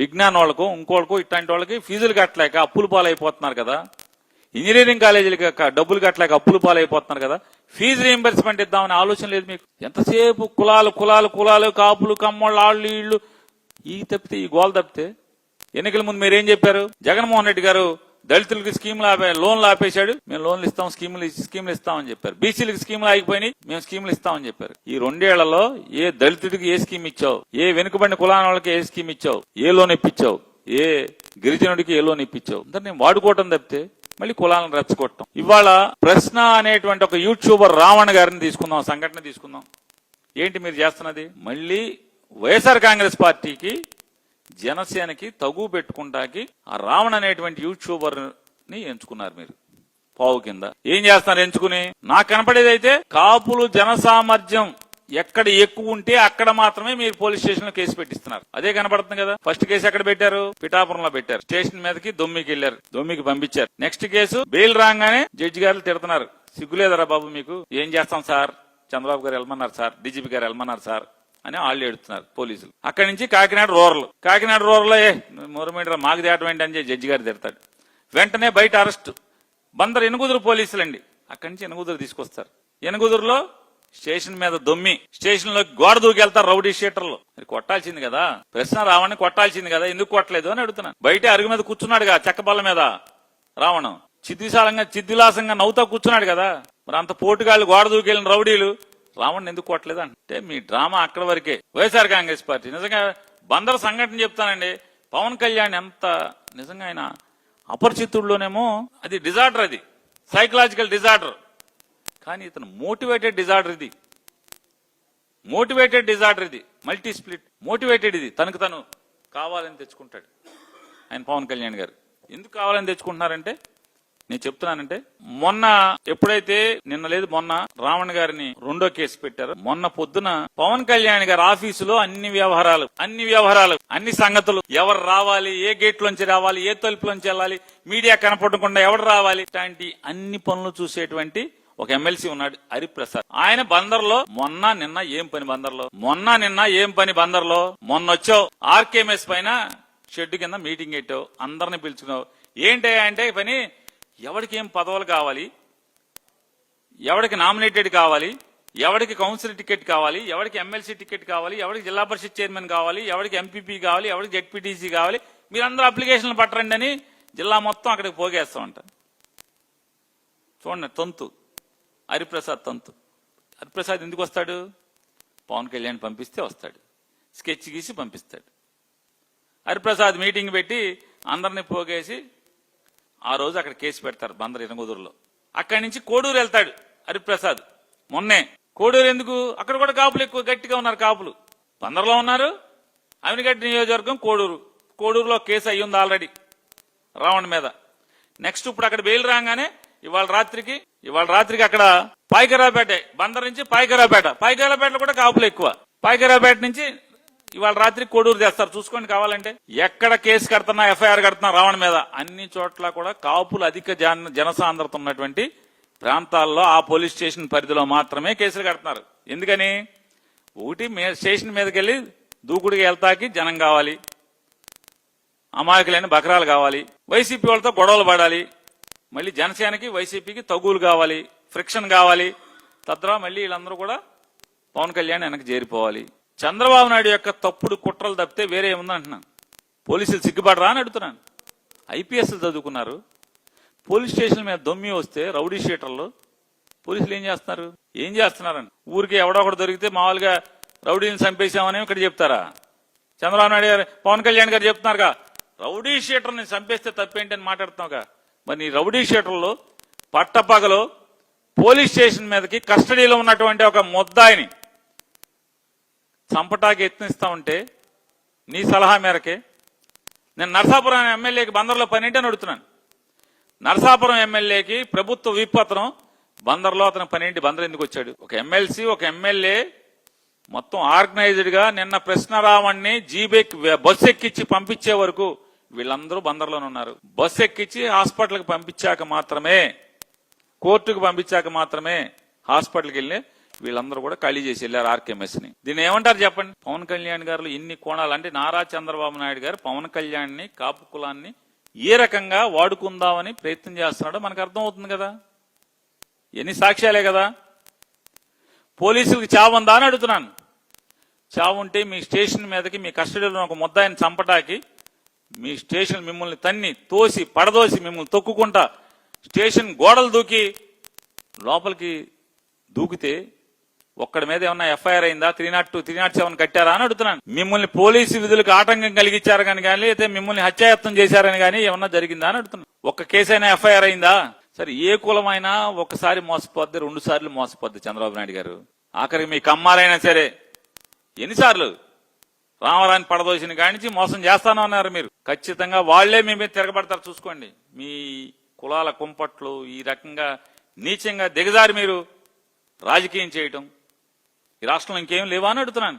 విజ్ఞాన వాళ్ళకు ఇంకోళ్ళకు ఇట్లాంటి వాళ్ళకి ఫీజులు కట్టలేక అప్పులు పాలైపోతున్నారు కదా, ఇంజనీరింగ్ కాలేజీలకి డబ్బులు కట్టలేక అప్పులు పాలైపోతున్నారు కదా, ఫీజు రీయింబర్స్మెంట్ ఇద్దామని ఆలోచన లేదు మీకు. ఎంతసేపు కులాలు కాపులు కమ్మోళ్ళు ఆళ్ళు ఇళ్ళు ఈ తప్పితే ఈ గోల్ తప్పితే ఎన్నికల ముందు మీరేం చెప్పారు? జగన్మోహన్ రెడ్డి గారు దళితులకి లోన్లు ఆపేశాడు, మేము లోన్లు ఇస్తాం, స్కీములు ఇస్తామని చెప్పారు. బీసీలకు స్కీములు ఆగిపోయినాయి, మేము స్కీములు ఇస్తామని చెప్పారు. ఈ 2 ఏళ్లలో ఏ దళితుడికి ఏ స్కీమ్ ఇచ్చావు, ఏ వెనుకబడిన కులాల వాళ్ళకి ఏ స్కీమ్ ఇచ్చావు, ఏ లోన్ ఇప్పించావు, ఏ గిరిజనుడికి ఏ లోన్ ఇప్పించావు? అందరు నేను వాడుకోవటం తప్పితే మళ్ళీ కులాలను రెచ్చగొట్టడం. ఇవాళ ప్రశ్న అనేటువంటి ఒక యూట్యూబర్ రావణ్ గారిని తీసుకుందాం, సంఘటన తీసుకుందాం. ఏంటి మీరు చేస్తున్నది? మళ్ళీ వైఎస్ఆర్ కాంగ్రెస్ పార్టీకి జనసేనకి తగు పెట్టుకుంటాకి ఆ రావణ్ అనేటువంటి యూట్యూబర్ ని ఎంచుకున్నారు మీరు పావు కింద. ఏం చేస్తున్నారు ఎంచుకుని? నాకు కనపడేది అయితే కాపులు జనసామర్థ్యం ఎక్కడ ఎక్కువ ఉంటే అక్కడ మాత్రమే మీరు పోలీస్ స్టేషన్ లో కేసు పెట్టిస్తున్నారు. అదే కనపడుతుంది కదా. ఫస్ట్ కేసు ఎక్కడ పెట్టారు? పిఠాపురంలో పెట్టారు. స్టేషన్ మీదకి దొమ్మికి వెళ్లారు, దొమ్మికి పంపించారు. నెక్స్ట్ కేసు బెయిల్ రాగానే జడ్జి గారు తిడుతున్నారు, సిగ్గులేదరా బాబు మీకు, ఏం చేస్తాం సార్, చంద్రబాబు గారు వెళ్ళమన్నారు సార్, డీజీపీ గారు వెళ్ళమన్నారు సార్ అని వాళ్ళు ఎడుతున్నారు పోలీసులు. అక్కడి నుంచి కాకినాడ రూరల్ మొరమీడరా మాకు తేటం ఏంటి అని జడ్జి గారు తిడతాడు. వెంటనే బయట అరెస్ట్. బందర్ ఎనుగుదురు పోలీసులండి, అక్కడి నుంచి ఎనుగుదురు తీసుకొస్తారు. ఎనుగుదురులో స్టేషన్ మీద దొమ్మి స్టేషన్ లో గోడ దూకెళ్తారు రౌడీ షీటర్లు. మరి కొట్టాల్సింది కదా, ప్రశ్న రావణ్ణి కొట్టాల్సింది కదా, ఎందుకు కొట్టలేదు అని అడుగుతున్నాను. బయట అరుగు మీద కూర్చున్నాడుగా, చెక్కబల్ల మీద రావణం చిద్దిలాసంగా నవ్వుతా కూర్చున్నాడు కదా. మరి అంత పోటుగాళ్ళు గోడ దూకెళ్ళిన రౌడీలు రావణ్ ఎందుకు కొట్టలేదు అంటే మీ డ్రామా అక్కడ వరకే. వైఎస్ఆర్ కాంగ్రెస్ పార్టీ నిజంగా బందర్ సంఘటన చెప్తానండి, పవన్ కళ్యాణ్ ఎంత నిజంగా ఆయన అపరిచితుల్లోనేమో అది డిజార్డర్, అది సైకలాజికల్ డిజార్డర్. కానీ ఇతను మోటివేటెడ్ డిజార్డర్, ఇది మల్టీ స్ప్లిట్ మోటివేటెడ్. ఇది తనకు తను కావాలని తెచ్చుకుంటాడు ఆయన పవన్ కళ్యాణ్ గారు. ఎందుకు కావాలని తెచ్చుకుంటున్నారంటే నేను చెప్తున్నానంటే, మొన్న ఎప్పుడైతే మొన్న రావణ్ గారిని 2వ కేసు పెట్టారు, మొన్న పొద్దున పవన్ కళ్యాణ్ గారి ఆఫీసులో అన్ని వ్యవహారాలు అన్ని సంగతులు, ఎవరు రావాలి, ఏ గేట్ లోంచి రావాలి, ఏ తలుపులోంచి వెళ్ళాలి, మీడియా కనపడకుండా ఎవరు రావాలి, ఇట్లాంటి అన్ని పనులు చూసేటువంటి ఒక ఎమ్మెల్సీ ఉన్నాడు హరిప్రసాద్. ఆయన బందర్లో మొన్న నిన్న ఏం పని బందర్లో మొన్న వచ్చావు ఆర్కేఎంఎస్ పైన షెడ్ కింద మీటింగ్ పెట్టావు, అందరిని పిలుచుకున్నావు. ఏంటి అంటే పని, ఎవరికి ఏం పదవులు కావాలి, ఎవరికి నామినేటెడ్ కావాలి, ఎవరికి కౌన్సిల్ టికెట్ కావాలి, ఎవరికి ఎమ్మెల్సీ టికెట్ కావాలి, ఎవరికి జిల్లా పరిషత్ చైర్మన్ కావాలి, ఎవరికి ఎంపీపీ కావాలి, ఎవరికి జెడ్పీటీసీ కావాలి, మీరందరూ అప్లికేషన్లు పట్టరండి అని జిల్లా మొత్తం అక్కడికి పోగేస్తామంట. చూడండి తంతు హరిప్రసాద్ తంతు. హరిప్రసాద్ ఎందుకు వస్తాడు? పవన్ కళ్యాణ్ పంపిస్తే వస్తాడు, స్కెచ్ గీసి పంపిస్తాడు. హరిప్రసాద్ మీటింగ్ పెట్టి అందరినీ పోగేసి ఆ రోజు అక్కడ కేసు పెడతారు బందర్ ఎనగూదురులో. అక్కడి నుంచి కోడూరు వెళ్తాడు హరిప్రసాద్. మొన్నే కోడూరు ఎందుకు? అక్కడ కూడా కాపులు ఎక్కువ గట్టిగా ఉన్నారు. కాపులు బందర్లో ఉన్నారు, అవినగడ్డి నియోజకవర్గం కోడూరులో కేసు అయ్యింది ఆల్రెడీ రావణ్ మీద. నెక్స్ట్ ఇప్పుడు అక్కడ బెయిల్ రాగానే ఇవాళ రాత్రికి అక్కడ పాయకరావుపేట, బందర్ నుంచి పాయకరావుపేటలో కూడా కాపులు ఎక్కువ. పాయకరావుపేట నుంచి ఇవాళ రాత్రి కోడూరు చేస్తారు, చూసుకోండి కావాలంటే. ఎక్కడ కేసు కడుతున్నా, ఎఫ్ఐఆర్ కడుతున్నా రావణ్ మీద, అన్ని చోట్ల కూడా కాపులు అధిక జనసాంద్రత ఉన్నటువంటి ప్రాంతాల్లో ఆ పోలీస్ స్టేషన్ పరిధిలో మాత్రమే కేసులు కడుతున్నారు. ఎందుకని? ఒకటి స్టేషన్ మీదకి వెళ్ళి దూకుడికి వెళ్తాకి జనం కావాలి, అమాయకులైన బకరాలు కావాలి, వైసీపీ వాళ్ళతో గొడవలు పడాలి, మళ్ళీ జనసేనకి వైసీపీకి తగులు కావాలి, ఫ్రిక్షన్ కావాలి, తద్వారా మళ్ళీ వీళ్ళందరూ కూడా పవన్ కళ్యాణ్ వెనక్కి చేరిపోవాలి. చంద్రబాబు నాయుడు యొక్క తప్పుడు కుట్రలు తప్పితే వేరే ఏముందంటున్నాను. పోలీసులు సిగ్గుపడరా అని అడుగుతున్నాను. ఐపీఎస్లు చదువుకున్నారు, పోలీస్ స్టేషన్ మీద దొమ్మి వస్తే రౌడీ షీటర్లు పోలీసులు ఏం చేస్తున్నారని ఊరికి ఎవడొకడు దొరికితే మామూలుగా రౌడీని చంపేశామని ఇక్కడ చెప్తారా? చంద్రబాబు నాయుడు గారు, పవన్ కళ్యాణ్ గారు చెప్తున్నారుగా, రౌడీ షీటర్ని చంపేస్తే తప్పేంటి అని మాట్లాడుతున్నావుగా. మరి రౌడీ షీటర్లు పట్టపగలు పోలీస్ స్టేషన్ మీదకి కస్టడీలో ఉన్నటువంటి ఒక ముద్దాయిని చంపటాకి యత్నిస్తా ఉంటే నీ సలహా మేరకే నేను నరసాపురం ఎమ్మెల్యేకి బందర్లో పని ఏంటి అని అడుగుతున్నాను. నరసాపురం ఎమ్మెల్యేకి ప్రభుత్వ విప్ అతను బందర్లో అతను పని ఏంటి, బందర్ ఎందుకు వచ్చాడు? ఒక ఎమ్మెల్సీ ఒక ఎమ్మెల్యే మొత్తం ఆర్గనైజ్డ్ గా నిన్న ప్రశ్నరావణ్ణి జీబేక్ బస్సు ఎక్కించి పంపించే వరకు వీళ్ళందరూ బందర్లోనే ఉన్నారు. బస్సు ఎక్కించి హాస్పిటల్కి పంపించాక మాత్రమే, కోర్టుకు పంపించాక మాత్రమే హాస్పిటల్కి వెళ్ళి వీళ్ళందరూ కూడా ఖాళీ చేసి వెళ్ళారు ఆర్కేఎంఎస్ ని. దీన్ని ఏమంటారు చెప్పండి? పవన్ కళ్యాణ్ గారు ఎన్ని కోణాలు అంటే నారా చంద్రబాబు నాయుడు గారు పవన్ కళ్యాణ్ ని కాపు కులాన్ని ఏ రకంగా వాడుకుందామని ప్రయత్నం చేస్తున్నాడో మనకు అర్థం అవుతుంది కదా. ఎన్ని సాక్ష్యాలే కదా. పోలీసులకు చావుందా అని అడుగుతున్నాను. చావుంటే మీ స్టేషన్ మీదకి మీ కస్టడీలో ఒక ముద్దాయిని చంపటాకి మీ స్టేషన్ మిమ్మల్ని తన్ని తోసి పడదోసి మిమ్మల్ని తొక్కుకుంటా స్టేషన్ గోడలు దూకి లోపలికి దూకితే ఒక్కడి మీద ఏమన్నా ఎఫ్ఐఆర్ అయిందా? 302, 307 కట్టారా అని అడుగుతున్నాను. మిమ్మల్ని పోలీసు విధులకు ఆటంకం కలిగించారు కానీ అయితే మిమ్మల్ని హత్యాయత్నం చేశారని కానీ ఏమన్నా జరిగిందా అని అడుగుతున్నాను. ఒక్క కేసైనా ఎఫ్ఐఆర్ అయిందా? సరే, ఏ కులమైనా ఒకసారి మోసపోద్ది, 2 సార్లు మోసపోద్ది చంద్రబాబు నాయుడు గారు. ఆఖరికి మీ కమ్మారైనా సరే ఎన్నిసార్లు రామరాని పడదోసిన కానించి మోసం చేస్తాను అన్నారు మీరు. ఖచ్చితంగా వాళ్లే మీ మీద తిరగబడతారు. చూసుకోండి. మీ కులాల కుంపట్లు ఈ రకంగా నీచంగా దిగజారి మీరు రాజకీయం చేయటం ఈ రాష్ట్రంలో ఇంకేం లేవా అని అడుగుతున్నాను.